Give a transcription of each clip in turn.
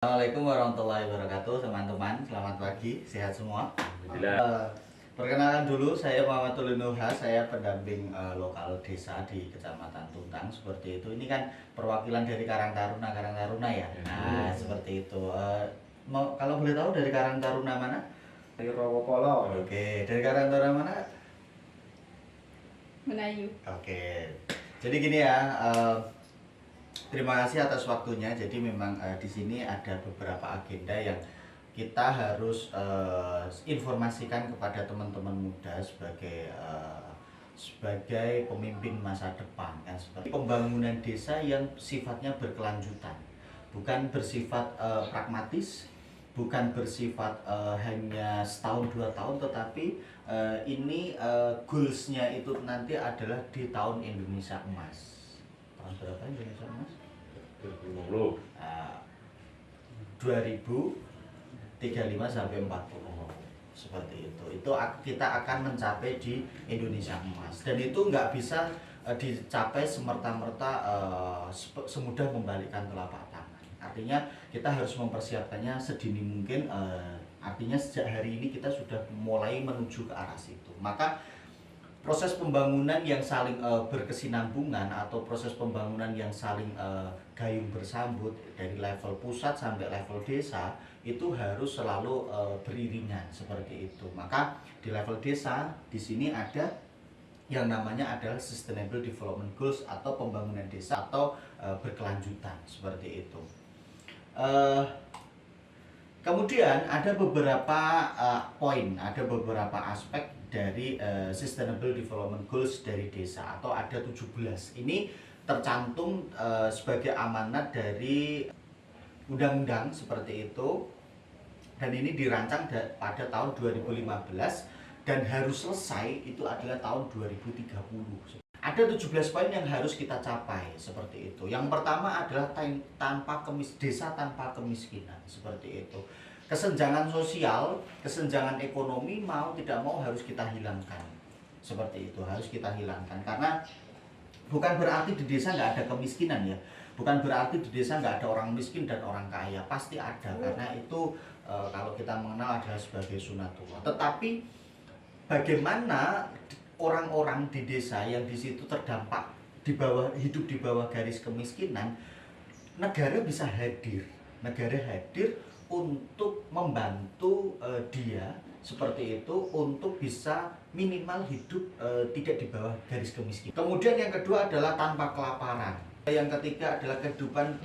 Assalamualaikum warahmatullahi wabarakatuh teman-teman, selamat pagi, sehat semua. Perkenalkan dulu, saya Muhammad Nuha, saya pendamping lokal desa di Kecamatan Tuntang seperti itu. Ini kan perwakilan dari Karang Taruna ya. Nah, seperti itu. Kalau boleh tahu dari Karang Taruna mana? Dari Rawopolo. Oke, dari Karang Taruna mana? Melayu. Oke. Jadi gini ya, terima kasih atas waktunya. Jadi memang di sini ada beberapa agenda yang kita harus informasikan kepada teman-teman muda sebagai pemimpin masa depan kan, seperti pembangunan desa yang sifatnya berkelanjutan, bukan bersifat pragmatis, bukan bersifat hanya setahun dua tahun, tetapi ini goalsnya itu nanti adalah di tahun Indonesia Emas. Tahun berapa Indonesia Emas? 2050. 2035 sampai 40 seperti itu. Kita akan mencapai di Indonesia Emas, dan itu nggak bisa dicapai semerta-merta semudah membalikkan telapak tangan. Artinya kita harus mempersiapkannya sedini mungkin. Artinya sejak hari ini kita sudah mulai menuju ke arah situ. Maka proses pembangunan yang saling berkesinambungan atau proses pembangunan yang saling gayung bersambut dari level pusat sampai level desa itu harus selalu beriringan seperti itu. Maka di level desa di sini ada yang namanya adalah Sustainable Development Goals atau pembangunan desa atau berkelanjutan seperti itu. Kemudian ada beberapa poin, ada beberapa aspek dari Sustainable Development Goals dari desa, atau ada 17. Ini tercantum sebagai amanat dari undang-undang seperti itu, dan ini dirancang pada tahun 2015 dan harus selesai itu adalah tahun 2030. Ada 17 poin yang harus kita capai seperti itu. Yang pertama adalah desa tanpa kemiskinan seperti itu. Kesenjangan sosial, kesenjangan ekonomi mau tidak mau harus kita hilangkan. Seperti itu, harus kita hilangkan. Karena bukan berarti di desa nggak ada kemiskinan ya. Bukan berarti di desa nggak ada orang miskin dan orang kaya. Pasti ada, karena itu kalau kita mengenal adalah sebagai sunatullah. Tetapi bagaimana orang-orang di desa yang di situ terdampak hidup di bawah garis kemiskinan, negara bisa hadir. Negara hadir untuk membantu dia seperti itu untuk bisa minimal hidup tidak di bawah garis kemiskinan. Kemudian yang kedua adalah tanpa kelaparan. Yang ketiga adalah kehidupan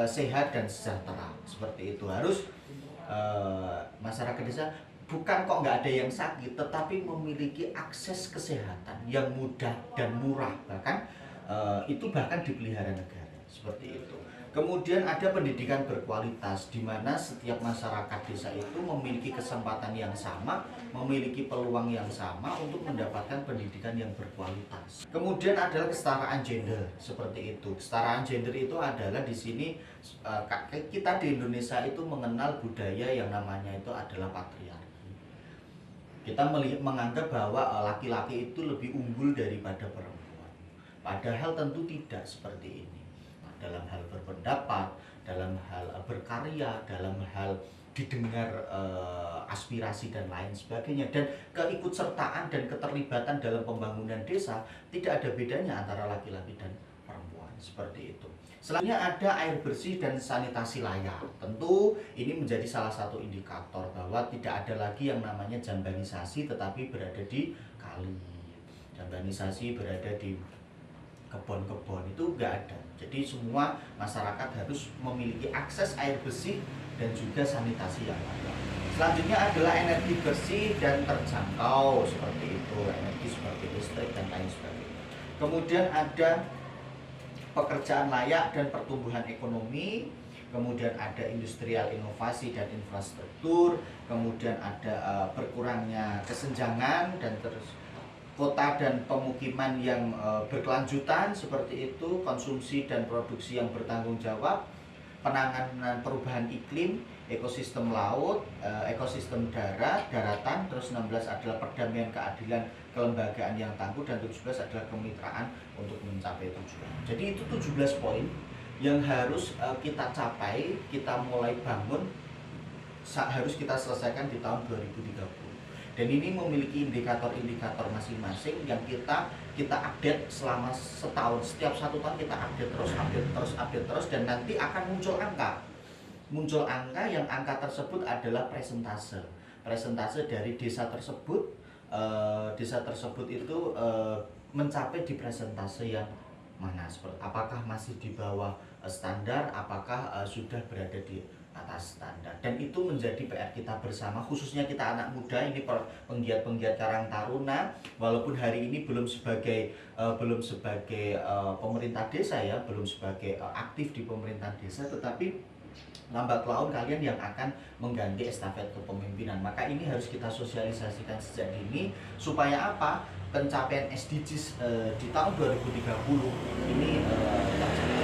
sehat dan sejahtera. Seperti itu, harus masyarakat desa bukan kok nggak ada yang sakit, tetapi memiliki akses kesehatan yang mudah dan murah, bahkan itu bahkan dipelihara negara seperti itu. Kemudian ada pendidikan berkualitas, di mana setiap masyarakat desa itu memiliki kesempatan yang sama, memiliki peluang yang sama untuk mendapatkan pendidikan yang berkualitas. Kemudian adalah kesetaraan gender seperti itu. Kesetaraan gender itu adalah di sini kita di Indonesia itu mengenal budaya yang namanya itu adalah patriarki. Kita menganggap bahwa laki-laki itu lebih unggul daripada perempuan. Padahal tentu tidak seperti ini. Dalam hal berpendapat, dalam hal berkarya, dalam hal didengar aspirasi dan lain sebagainya, dan keikutsertaan dan keterlibatan dalam pembangunan desa tidak ada bedanya antara laki-laki dan perempuan seperti itu. Selanjutnya ada air bersih dan sanitasi layak. Tentu ini menjadi salah satu indikator bahwa tidak ada lagi yang namanya jambanisasi tetapi berada di kali. Jambanisasi berada di kebun-kebun, itu enggak ada. Jadi semua masyarakat harus memiliki akses air bersih dan juga sanitasi yang layak. Selanjutnya adalah energi bersih dan terjangkau seperti itu, energi seperti listrik dan lain sebagainya. Kemudian ada pekerjaan layak dan pertumbuhan ekonomi, kemudian ada industrial inovasi dan infrastruktur, kemudian ada berkurangnya kesenjangan, dan terus kota dan pemukiman yang berkelanjutan seperti itu, konsumsi dan produksi yang bertanggung jawab, penanganan perubahan iklim, ekosistem laut, ekosistem daratan, terus 16 adalah perdamaian, keadilan, kelembagaan yang tangguh, dan 17 adalah kemitraan untuk mencapai tujuan. Jadi itu 17 poin yang harus kita capai, kita mulai bangun, harus kita selesaikan di tahun 2030. Dan ini memiliki indikator-indikator masing-masing yang kita update selama setahun. Setiap 1 tahun kita update terus, dan nanti akan muncul angka yang angka tersebut adalah presentase dari desa tersebut. Desa tersebut itu mencapai di presentase yang mana, apakah masih di bawah standar, apakah sudah berada di atas standar. Dan itu menjadi PR kita bersama, khususnya kita anak muda ini, penggiat-penggiat Karang Taruna. Walaupun hari ini belum sebagai pemerintah desa ya, belum sebagai aktif di pemerintahan desa, tetapi lambat laun kalian yang akan mengganti estafet kepemimpinan. Maka ini harus kita sosialisasikan sejak dini, supaya apa? Pencapaian SDGs di tahun 2030 ini tercapai.